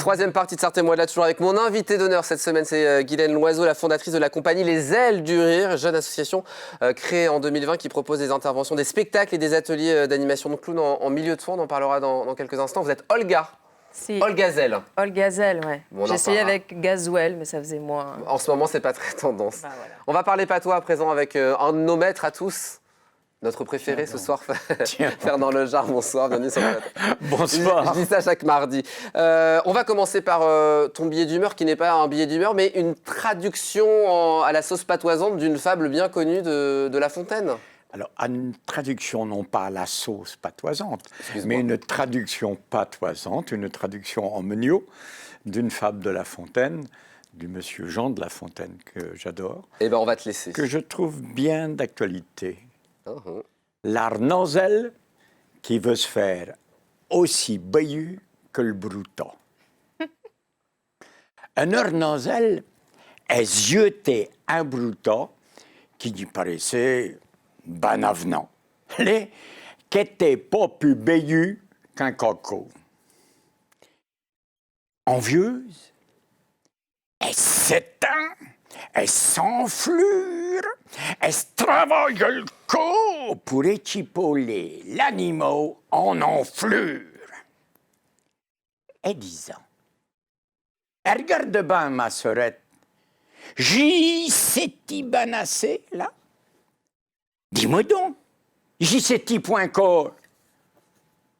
Troisième partie de Sartez-moi de là, toujours avec mon invité d'honneur cette semaine, c'est Guylaine Loiseau, la fondatrice de la compagnie Les Ailes du Rire, jeune association créée en 2020 qui propose des interventions, des spectacles et des ateliers d'animation de clown en milieu de soins. On en parlera dans quelques instants. Vous êtes Olga. Si. Olga Zell. Olga Zell, ouais. Bon, j'ai essayé avec Gazouel, mais ça faisait moins. En ce moment, c'est pas très tendance. Bah, voilà. On va parler patois à présent avec un de nos maîtres à tous. Notre préféré ce soir, Fernand Lejar, bonsoir, bienvenue sur le plateau. Bonsoir. Je dis ça chaque mardi. On va commencer par ton billet d'humeur, qui n'est pas un billet d'humeur, mais une traduction à la sauce patoisante d'une fable bien connue de La Fontaine. Alors, une traduction, non pas à la sauce patoisante, mais une traduction patoisante, une traduction en meunier d'une fable de La Fontaine, du monsieur Jean de La Fontaine, que j'adore. Eh bien, on va te laisser. Que je trouve bien d'actualité. L'arnozel qui veut se faire aussi baillu que le brouton. Un arnozel est jeté un brouton qui lui paraissait ben avenant, qui n'était pas plus baillu qu'un coco. Envieuse, elle s'éteint, elle s'enflure, elle se travaille le cou pour échipoler l'animal en enflure. Et disant, regarde ben ma sœurette, j'y sais-tu ben assez, là? Dis-moi donc, j'y sais-tu point corps?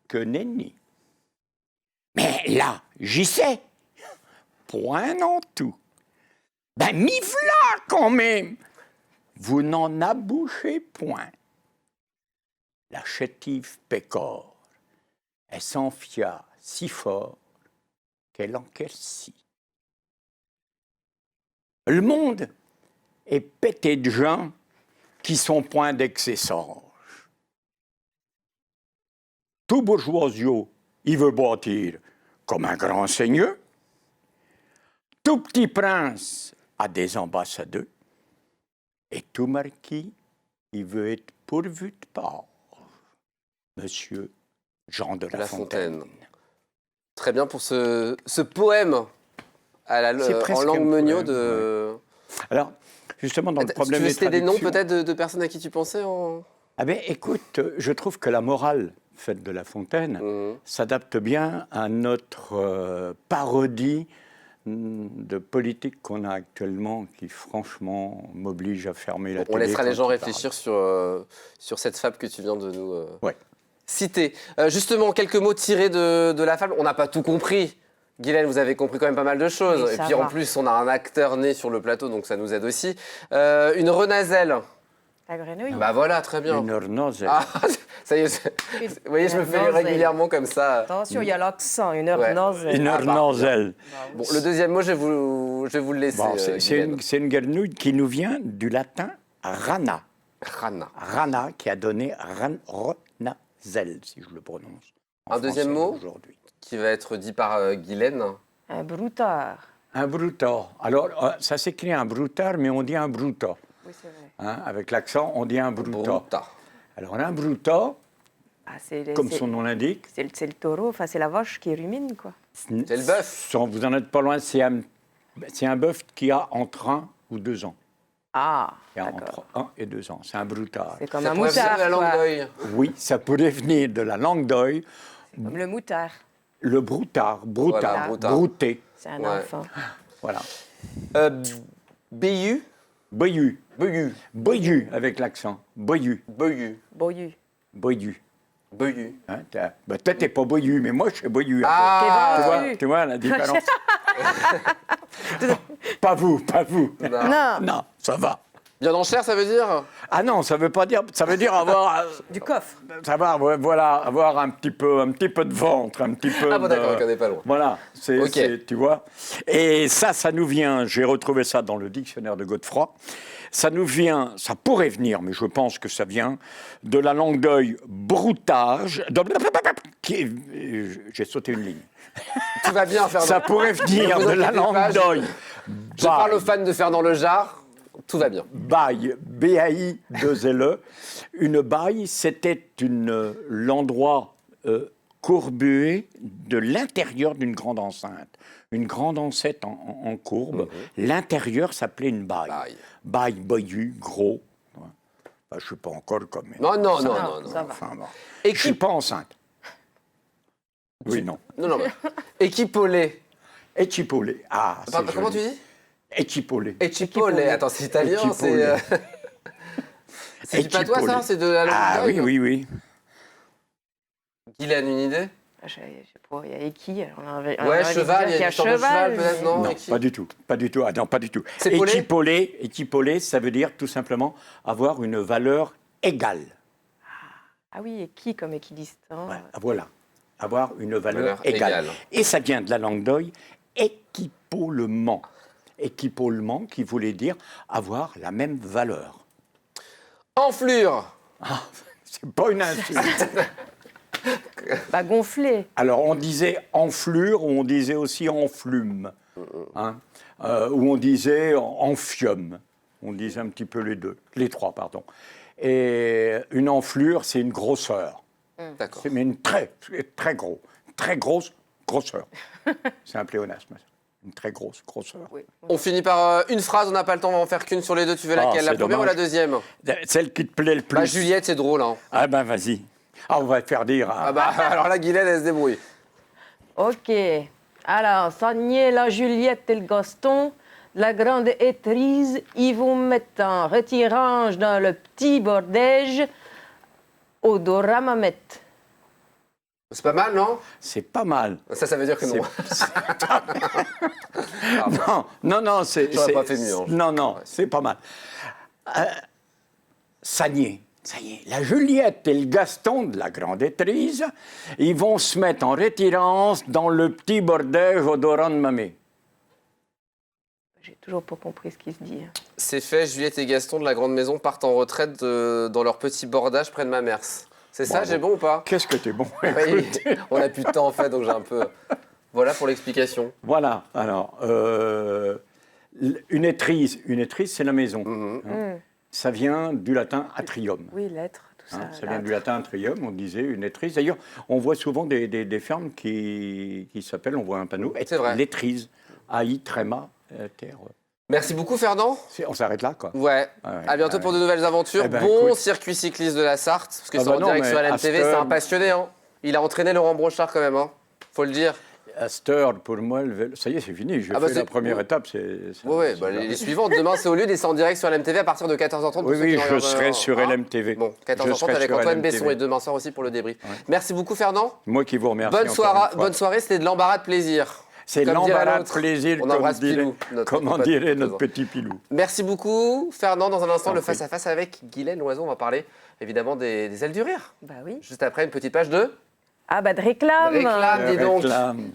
Que nenni. Mais là, j'y sais, point non tout. Ben, m'y v'là quand même. Vous n'en abouchez point. La chétive pécore, elle s'enfia si fort qu'elle encaissit. Le monde est pété de gens qui sont point d'excessage. Tout bourgeoisio, il veut bâtir comme un grand seigneur. Tout petit prince a des ambassadeurs. Et tout marquis, il veut être pourvu de part. Monsieur Jean de La Fontaine. Très bien pour ce poème en langue meunier de... Alors, justement, dans le problème des traductions... Tu veux citer des noms peut-être de personnes à qui tu pensais Ah ben, écoute, je trouve que la morale faite de La Fontaine s'adapte bien à notre parodie de politique qu'on a actuellement qui, franchement, m'oblige à fermer la télé. On laissera les gens réfléchir sur cette fable que tu viens de nous citer. Justement, quelques mots tirés de la fable. On n'a pas tout compris. Guylaine, vous avez compris quand même pas mal de choses. Oui, et puis en plus, on a un acteur né sur le plateau, donc ça nous aide aussi. Une renazelle. La grenouille. Bah voilà, très bien. Une renazelle. Ah, ça y est, vous voyez, je me fais régulièrement comme ça. Attention, il y a l'accent, une renazelle. Une renazelle. Bon, le deuxième mot, je vais vous le laisser. Bon, c'est une grenouille qui nous vient du latin rana. Rana. Rana, qui a donné renazelle, si je le prononce. Un deuxième mot aujourd'hui, qui va être dit par Guylaine. Un broutard. Un broutard. Alors, ça s'écrit un broutard, mais on dit un brouta. Oui, c'est vrai. Hein, avec l'accent, on dit un brouta. Alors, un brouta, comme son nom l'indique... C'est le taureau, enfin, c'est la vache qui rumine, quoi. C'est le bœuf. Vous en êtes pas loin, c'est un bœuf qui a entre 1 ou 2 ans. Ah, Il y a entre 1 et 2 ans. C'est un broutard. C'est comme Ça un pourrait venir moutard, de la langue quoi. d'oeil. Oui, ça pourrait venir de la langue d'oeil. Comme le moutard. Le broutard, Voilà, broutard. brouté. C'est un Ouais. enfant. Voilà. Béhu. Boyu. Béhu. Boyu, avec l'accent. Boyu. Béhu. Boyu. Boyu. Béhu. Hein, toi, t'es pas boyu, mais moi, je suis boyu. Ah, Tu vois la différence? Pas vous. non. Non, ça va. Bien en chair, ça veut dire Ah non, ça veut pas dire. Ça veut dire avoir. Du coffre. Ça va, voilà, avoir un petit peu de ventre, un petit peu. Ah bon, d'accord, on n'est pas loin. Voilà, Ok. tu vois. Et ça nous vient. J'ai retrouvé ça dans le dictionnaire de Godefroy. Ça nous vient, ça pourrait venir, mais je pense que ça vient de la langue d'oeil broutage. J'ai sauté une ligne. Tu vas bien, Fernand. Ça pourrait venir Ne vous de la inquiétez pas, langue d'oeil. Je parle aux fans de Fernand Lejar. Tout va bien. Baille, B-A-I-2-L-E. Une baille, c'était l'endroit courbuée de l'intérieur d'une grande enceinte. Une grande enceinte en courbe. L'intérieur s'appelait une baille. Baille. Baille, boyau, gros. Ouais. Ben, je ne suis pas encore comme... Non, non, Ça non, va, non, non. ça va. Enfin, bon. Et Je ne suis qui... pas enceinte. Oui, non. Non, non, mais... Équipolé. Ecipolé. Ah, c'est Comment tu joli. dis Ecipolé. Ecipolé. Attends, c'est italien, Ecipolé. C'est du patois, ça? Ecipolé. C'est de la langue Ah oui, grecque? oui, oui. Guylaine, une idée? Je sais pas, il y a Eki. Ouais, cheval, il y a une sorte de cheval, peut-être, non? Non, Équi- pas du tout. Pas du tout. Ah non, pas du tout. C'est polé Ecipolé, ça veut dire tout simplement avoir une valeur égale. Ah oui, Eki comme équidistant. Ouais, voilà. Avoir une valeur Valeur égale. égale. Et ça vient de la langue d'oï, équipolement. Équipolement qui voulait dire avoir la même valeur. Enflure. C'est pas une insulte. Bah gonflé. Alors, on disait enflure ou on disait aussi enflume. Hein, ou on disait enfium. On disait un petit peu les deux. Les trois, pardon. Et une enflure, c'est une grosseur. D'accord. Mais une très grosse grosseur. C'est un pléonasme. Une très grosse grosseur. Oui. On finit par une phrase, on n'a pas le temps, on va en faire qu'une sur les deux. Tu veux laquelle? La c'est première dommage. ou la deuxième? Celle qui te plaît le plus. Bah, Juliette, c'est drôle, hein. Ah ben vas-y. Ah, on va te faire dire. Ah bah, alors là, Guylaine, elle se débrouille. Ok. Alors, Sagné, la Juliette et le Gaston, la grande étrise, ils vont mettre en retirange dans le petit bordège au Doramamette. C'est pas mal, non? C'est pas mal. Ça veut dire que non. Non, c'est... J'aurais c'est- pas fait mieux, hein. Non, c'est pas mal. Sagné. La Juliette et le Gaston de la grande étrise, ils vont se mettre en retirance dans le petit bordège au Doran de Mamé. J'ai toujours pas compris ce qui se dit. C'est fait, Juliette et Gaston de la grande maison partent en retraite dans leur petit bordage près de ma mère. C'est ça, Bravo. j'ai bon ou pas? Qu'est-ce que t'es bon. Oui, on n'a plus de temps en fait, donc j'ai un peu... Voilà pour l'explication. Voilà, alors, une étrise, c'est la maison. Hein. Ça vient du latin atrium. Oui, l'être, tout ça. Hein, ça vient du latin atrium, on disait une étrise. D'ailleurs, on voit souvent des fermes qui s'appellent, on voit un panneau, C'est vrai. l'étrise, AI, tréma, terre. Merci beaucoup, Fernand. On s'arrête là, quoi. Ouais. À bientôt pour de nouvelles aventures. Eh ben, bon écoute. circuit cycliste de la Sarthe, parce que Ah c'est bah en non, direct mais sur à LMTV, cette c'est heure- un passionné. Hein. Il a entraîné Laurent Brochard quand même, hein. Faut le dire. À cette heure, pour moi, le vélo, ça y est, c'est fini. J'ai Ah bah fait c'est- la première oui. étape. Ouais, bah, les suivantes, demain c'est au lieu et c'est en direct sur LMTV à partir de 14h30. pour Oui, ceux qui oui, nous je regardent, serai sur hein. LMTV. Bon, Je 14h30 serai avec sur Antoine LMTV. Besson et demain soir aussi pour le débrief. Merci beaucoup, Fernand. Moi qui vous remercie. Bonne encore une fois. soirée, c'était de l'embarras de plaisir. C'est Comme dirait l'embarras de l'autre. plaisir, On embrasse Pilou, comment notre dirait pote. notre petit Pilou. Merci beaucoup, Fernand. Dans un instant, le Parfait. face-à-face avec Guylaine Loiseau. On va parler évidemment des ailes du rire. Bah oui. Juste après, une petite page de Ah bah de réclame. réclame, dis donc. Réclame.